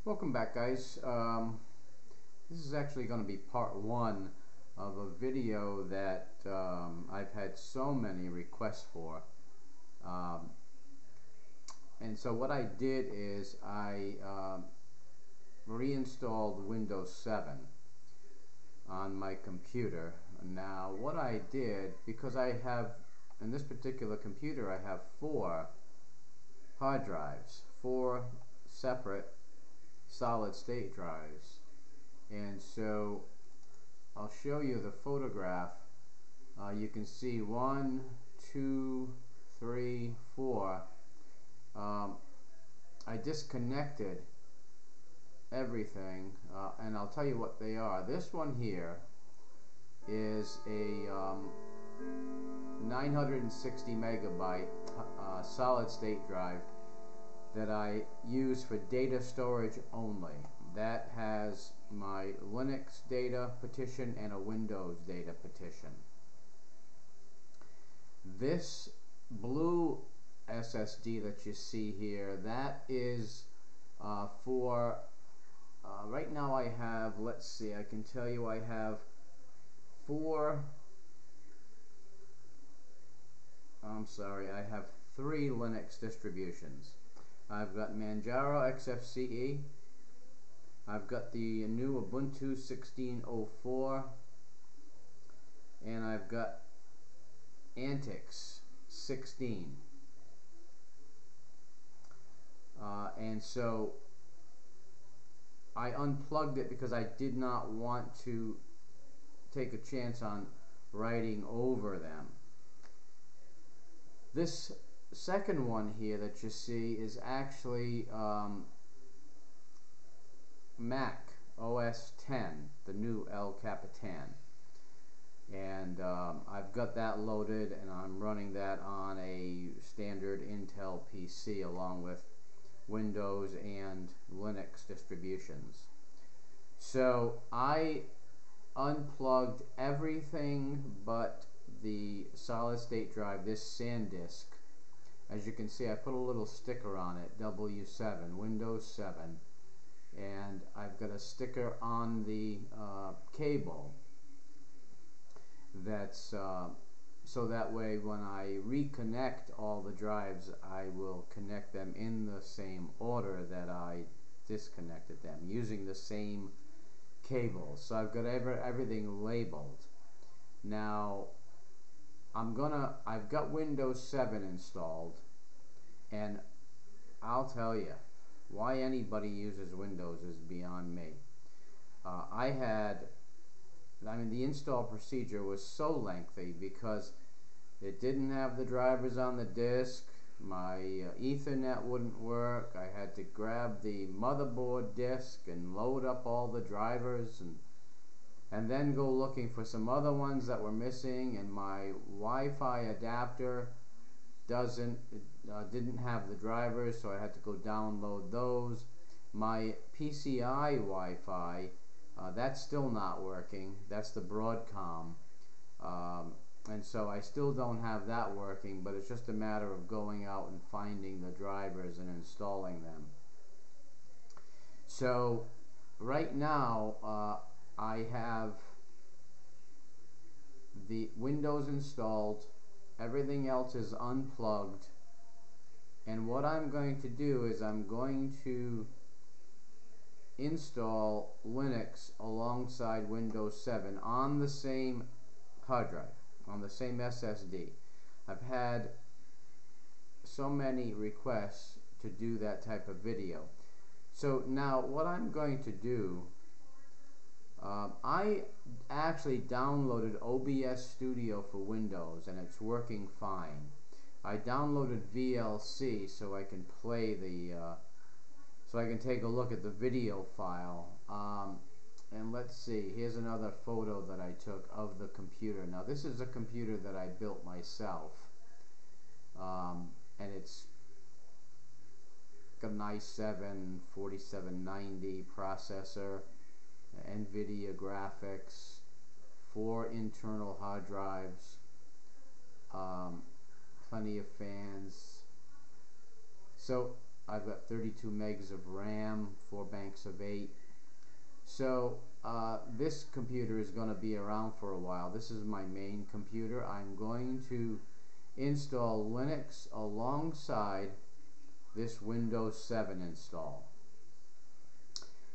Welcome back, guys. This is actually going to be part one of a video that I've had so many requests for. And so what I did is I reinstalled Windows 7 on my computer. Now what I did, because I have, in this particular computer, I have 4 hard drives, 4 separate solid state drives, and so I'll show you the photograph. You can see 1, 2, 3, 4. I disconnected everything, and I'll tell you what they are. This one here is a 960 megabyte solid state drive that I use for data storage only. That has my Linux data partition and a Windows data partition. This blue SSD that you see here, that is for right now I have, let's see, I can tell you I have 3 Linux distributions. I've got Manjaro XFCE, I've got the new Ubuntu 16.04, and I've got Antix 16. And so I unplugged it because I did not want to take a chance on writing over them. This second one here that you see is actually Mac OS 10, the new El Capitan, and I've got that loaded and I'm running that on a standard Intel PC along with Windows and Linux distributions. So I unplugged everything but the solid state drive, this SanDisk. As you can see, I put a little sticker on it, W7, Windows 7, and I've got a sticker on the cable that's so that way when I reconnect all the drives, I will connect them in the same order that I disconnected them, using the same cables. So I've got everything labeled. Now I've got Windows 7 installed, and I'll tell you, why anybody uses Windows is beyond me. The install procedure was so lengthy because it didn't have the drivers on the disk, my Ethernet wouldn't work, I had to grab the motherboard disk and load up all the drivers and then go looking for some other ones that were missing, and my Wi-Fi adapter didn't have the drivers, so I had to go download those. My PCI Wi-Fi, that's still not working. That's the Broadcom, and so I still don't have that working, but it's just a matter of going out and finding the drivers and installing them. So right now I have the Windows installed, everything else is unplugged, and what I'm going to do is I'm going to install Linux alongside Windows 7 on the same hard drive, on the same SSD. I've had so many requests to do that type of video. So now what I'm going to do, I actually downloaded OBS Studio for Windows and it's working fine. I downloaded VLC so I can play so I can take a look at the video file. And let's see, here's another photo that I took of the computer. Now this is a computer that I built myself, and it's got an i7 4790 processor, NVIDIA graphics, 4 internal hard drives, plenty of fans. So I've got 32 megs of RAM, 4 banks of 8. So this computer is going to be around for a while. This is my main computer. I'm going to install Linux alongside this Windows 7 install.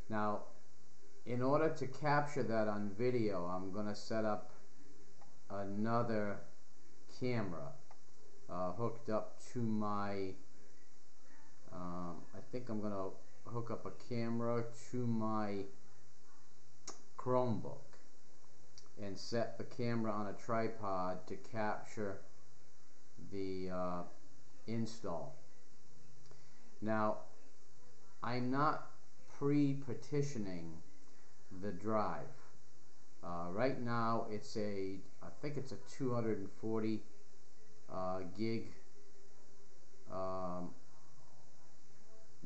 Now, in order to capture that on video, I'm going to set up another camera hooked up to my I think I'm going to hook up a camera to my Chromebook and set the camera on a tripod to capture the install. Now, I'm not pre-partitioning the drive. Right now it's I think it's a 240 gig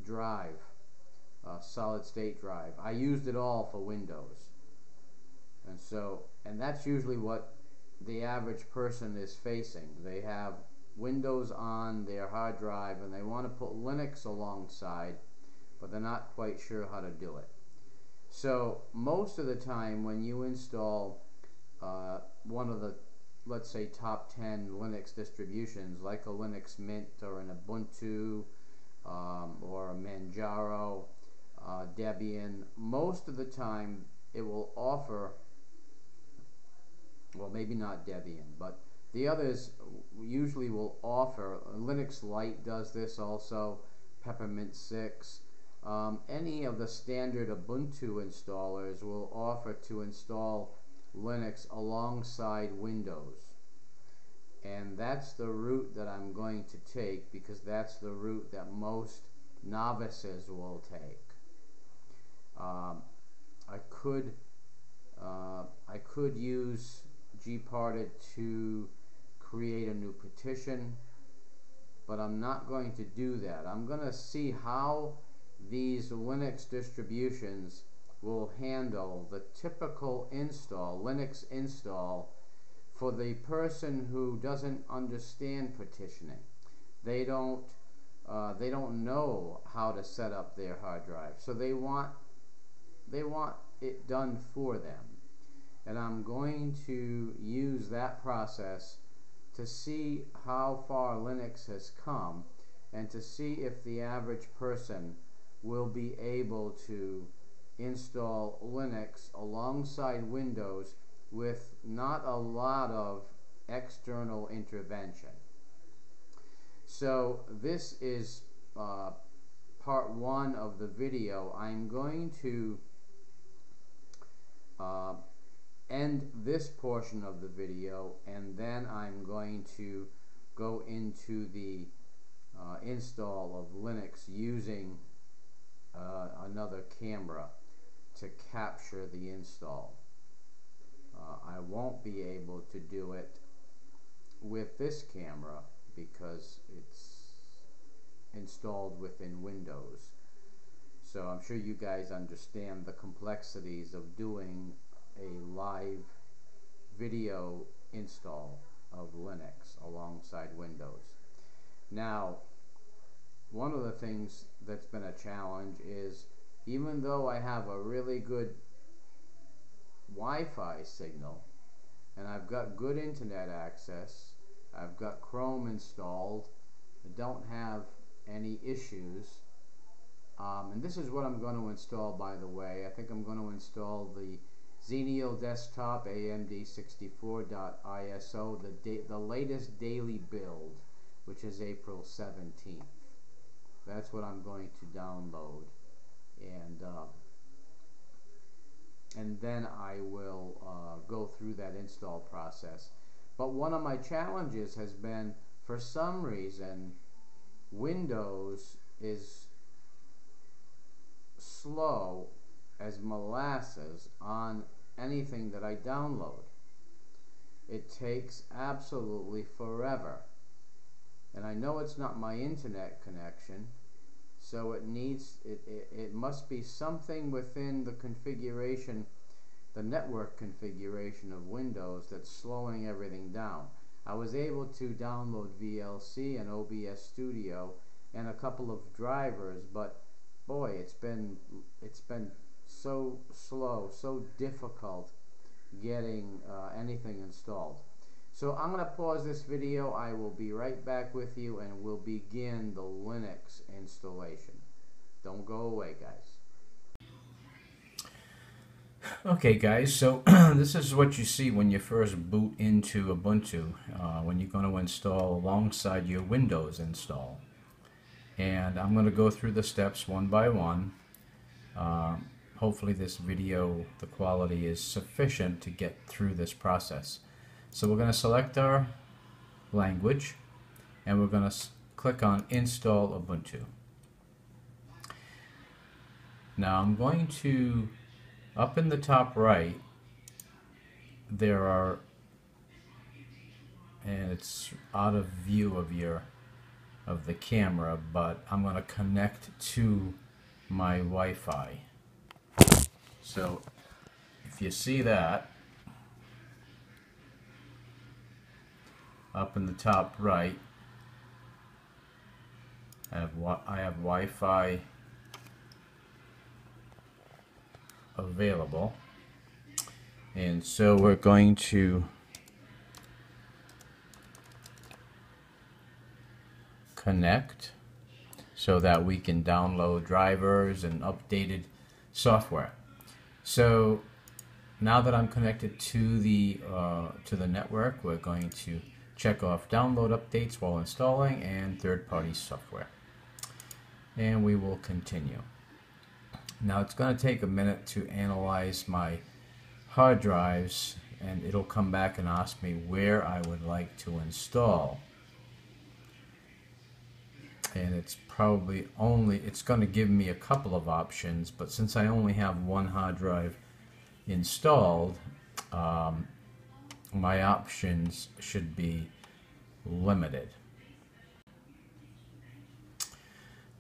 drive, solid state drive. I used it all for Windows, and that's usually what the average person is facing. They have Windows on their hard drive and they want to put Linux alongside, but they're not quite sure how to do it. So most of the time when you install one of the, let's say, top 10 Linux distributions like a Linux Mint or an Ubuntu or a Manjaro, Debian, most of the time it will offer, well, maybe not Debian, but the others usually will offer. Linux Lite does this also, Peppermint 6. Any of the standard Ubuntu installers will offer to install Linux alongside Windows. And that's the route that I'm going to take, because that's the route that most novices will take. I could use gparted to create a new partition, but I'm not going to do that. I'm going to see how these Linux distributions will handle the typical install, Linux install, for the person who doesn't understand partitioning. They don't know how to set up their hard drive, so they want it done for them. And I'm going to use that process to see how far Linux has come, and to see if the average person will be able to install Linux alongside Windows with not a lot of external intervention. So this is part 1 of the video. I'm going to end this portion of the video, and then I'm going to go into the install of Linux using another camera to capture the install. I won't be able to do it with this camera because it's installed within Windows. So I'm sure you guys understand the complexities of doing a live video install of Linux alongside Windows. Now, one of the things that's been a challenge is, even though I have a really good Wi-Fi signal and I've got good internet access, I've got Chrome installed, I don't have any issues. And this is what I'm going to install, by the way. I think I'm going to install the Xenial Desktop AMD64.ISO, the latest daily build, which is April 17th. That's what I'm going to download, and then I will go through that install process. But one of my challenges has been, for some reason, Windows is slow as molasses on anything that I download. It takes absolutely forever. And I know it's not my internet connection, so it must be something within the configuration, the network configuration of Windows, that's slowing everything down. I was able to download VLC and OBS Studio and a couple of drivers, but boy, it's been so slow, so difficult getting anything installed. So I'm going to pause this video. I will be right back with you and we'll begin the Linux installation. Don't go away, guys. Okay guys, so this is what you see when you first boot into Ubuntu, when you're going to install alongside your Windows install. And I'm going to go through the steps one by one. Hopefully this video, the quality is sufficient to get through this process. So we're going to select our language and we're going to click on Install Ubuntu. Now I'm going to, up in the top right, there are, and it's out of view of the camera, but I'm going to connect to my Wi-Fi. So if you see that, up in the top right, I have Wi-Fi available, and so we're going to connect so that we can download drivers and updated software. So now that I'm connected to the network, we're going to check off download updates while installing and third-party software, and we will continue. Now it's going to take a minute to analyze my hard drives, and it'll come back and ask me where I would like to install. And it's probably it's going to give me a couple of options, but since I only have one hard drive installed, my options should be limited.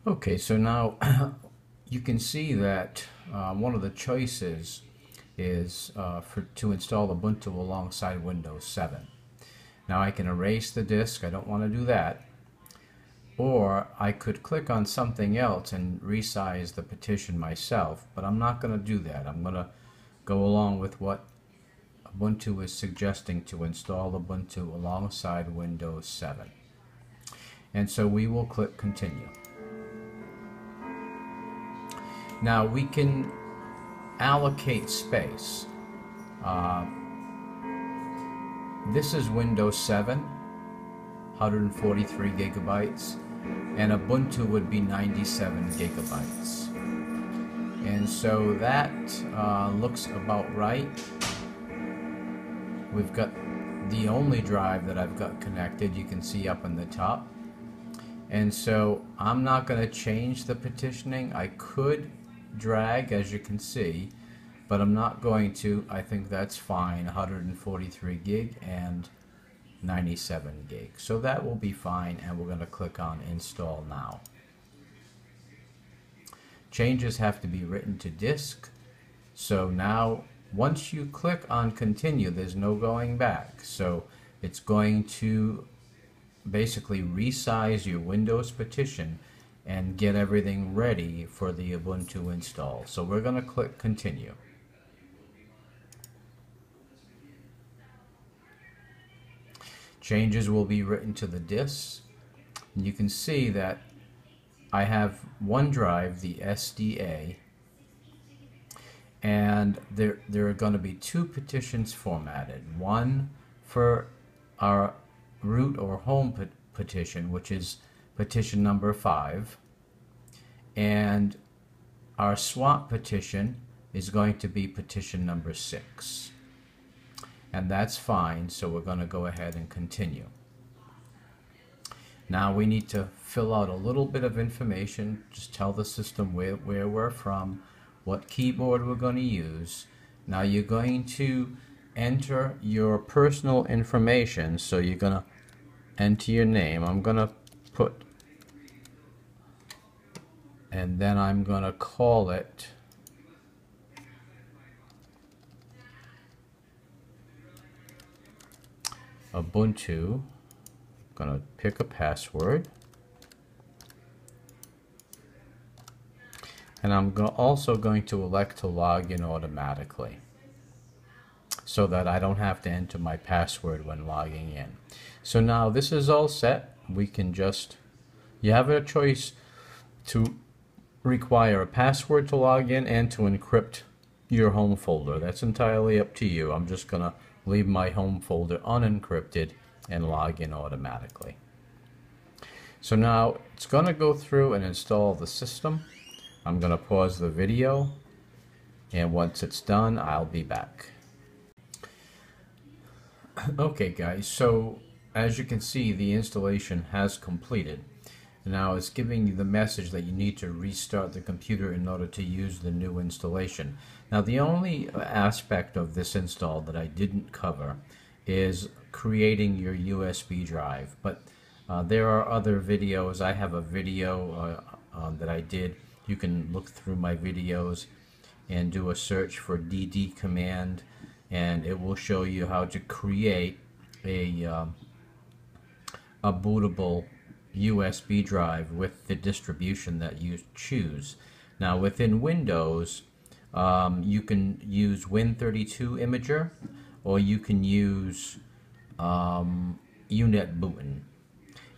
Okay, so now you can see that one of the choices is to install Ubuntu alongside Windows 7. Now I can erase the disk. I don't want to do that. Or I could click on something else and resize the partition myself, but I'm not going to do that. I'm going to go along with what Ubuntu is suggesting, to install Ubuntu alongside Windows 7. And so we will click continue. Now we can allocate space. This is Windows 7, 143 gigabytes, and Ubuntu would be 97 gigabytes. And so that looks about right. We've got the only drive that I've got connected, you can see up in the top. And so I'm not going to change the partitioning. I could drag, as you can see, but I'm not going to. I think that's fine, 143 gig and 97 gig. So that will be fine, and we're going to click on Install Now. Changes have to be written to disk. So now once you click on Continue, there's no going back. So it's going to basically resize your Windows partition and get everything ready for the Ubuntu install. So we're going to click Continue. Changes will be written to the disk. And you can see that I have one drive, the SDA, and there are going to be two partitions formatted. One for our root or home partition, which is partition number 5, and our swap partition is going to be partition number 6. And that's fine, so we're going to go ahead and continue. Now we need to fill out a little bit of information. Just tell the system where we're from, what keyboard we're going to use. Now you're going to enter your personal information, so you're going to enter your name. I'm going to put, and then I'm going to call it Ubuntu. I'm going to pick a password. And I'm also going to elect to log in automatically, so that I don't have to enter my password when logging in. So now this is all set. We can just, you have a choice to require a password to log in and to encrypt your home folder. That's entirely up to you. I'm just going to leave my home folder unencrypted and log in automatically. So now it's going to go through and install the system. I'm going to pause the video, and once it's done, I'll be back. Okay guys, so as you can see, the installation has completed. Now it's giving you the message that you need to restart the computer in order to use the new installation. Now the only aspect of this install that I didn't cover is creating your USB drive, but there are other videos. I have a video that I did. You can look through my videos and do a search for DD command, and it will show you how to create a bootable USB drive with the distribution that you choose. Now within Windows, you can use Win32 Imager, or you can use Unetbootin.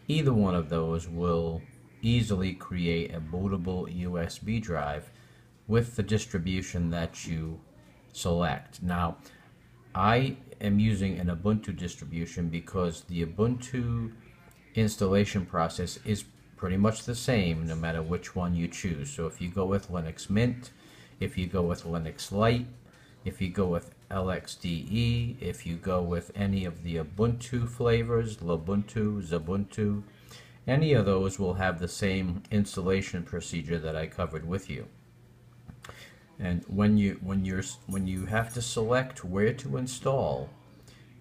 Either one of those will easily create a bootable USB drive with the distribution that you select. Now I am using an Ubuntu distribution because the Ubuntu installation process is pretty much the same no matter which one you choose. So if you go with Linux Mint, if you go with Linux Lite, if you go with LXDE, if you go with any of the Ubuntu flavors, Lubuntu, Xubuntu, any of those will have the same installation procedure that I covered with you. And when you have to select where to install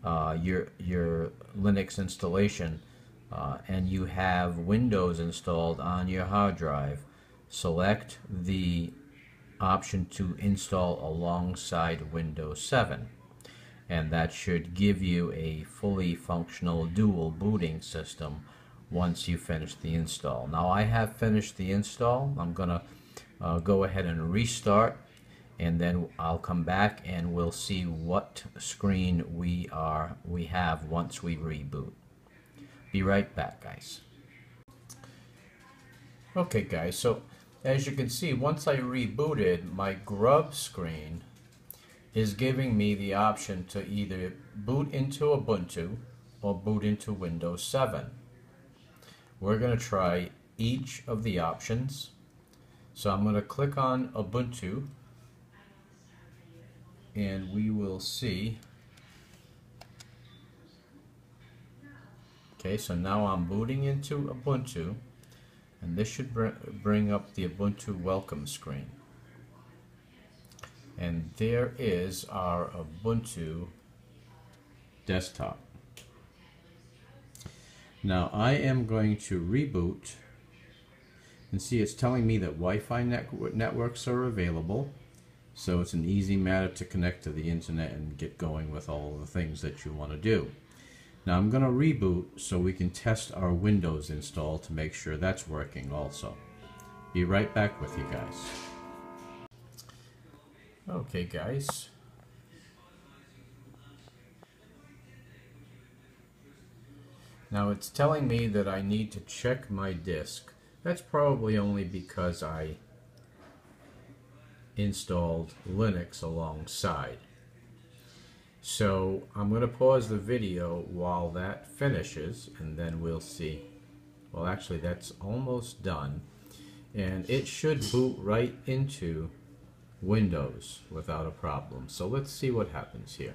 your Linux installation, and you have Windows installed on your hard drive, select the option to install alongside Windows 7, and that should give you a fully functional dual booting system once you finish the install. Now I have finished the install. I'm gonna go ahead and restart, and then I'll come back and we'll see what screen we have once we reboot. Be right back, guys. Okay guys, so as you can see, once I rebooted, my grub screen is giving me the option to either boot into Ubuntu or boot into Windows 7. We're going to try each of the options. So I'm going to click on Ubuntu, and we will see. Okay, so now I'm booting into Ubuntu, and this should bring up the Ubuntu welcome screen. And there is our Ubuntu desktop. Now I am going to reboot, and see it's telling me that Wi-Fi networks are available, so it's an easy matter to connect to the internet and get going with all of the things that you want to do. Now I'm going to reboot so we can test our Windows install to make sure that's working also. Be right back with you guys. Okay guys. Now it's telling me that I need to check my disk. That's probably only because I installed Linux alongside. So I'm going to pause the video while that finishes, and then we'll see. Well, actually that's almost done, and it should boot right into Windows without a problem. So let's see what happens here.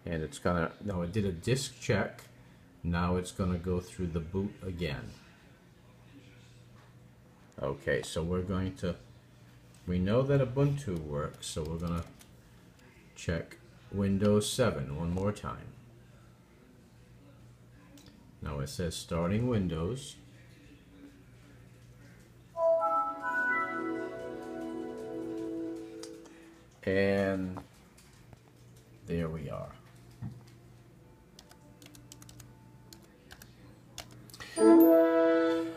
And it's gonna, no, it did a disk check. Now it's gonna go through the boot again. Okay, so we're going to, we know that Ubuntu works, so we're gonna check Windows 7 one more time. Now it says starting Windows. And there we are.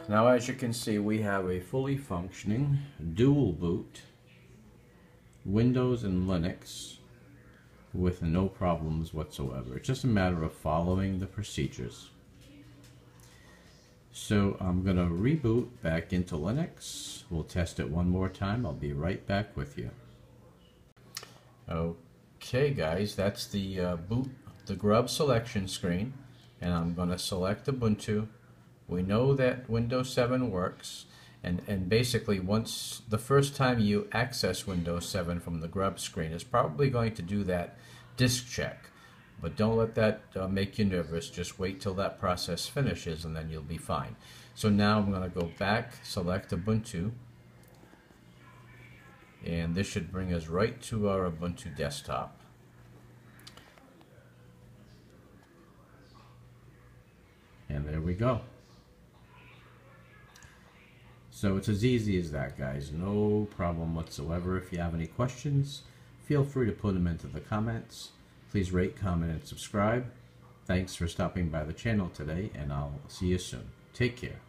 Now, as you can see, we have a fully functioning dual boot Windows and Linux with no problems whatsoever. It's just a matter of following the procedures. So I'm going to reboot back into Linux. We'll test it one more time. I'll be right back with you. Okay guys, that's the the grub selection screen, and I'm going to select Ubuntu. We know that Windows 7 works, and basically once the first time you access Windows 7 from the grub screen is probably going to do that disk check. But don't let that make you nervous. Just wait till that process finishes and then you'll be fine. So now I'm going to go back, select Ubuntu, and this should bring us right to our Ubuntu desktop. And there we go. So it's as easy as that, guys. No problem whatsoever. If you have any questions, feel free to put them into the comments. Please rate, comment, and subscribe. Thanks for stopping by the channel today, and I'll see you soon. Take care.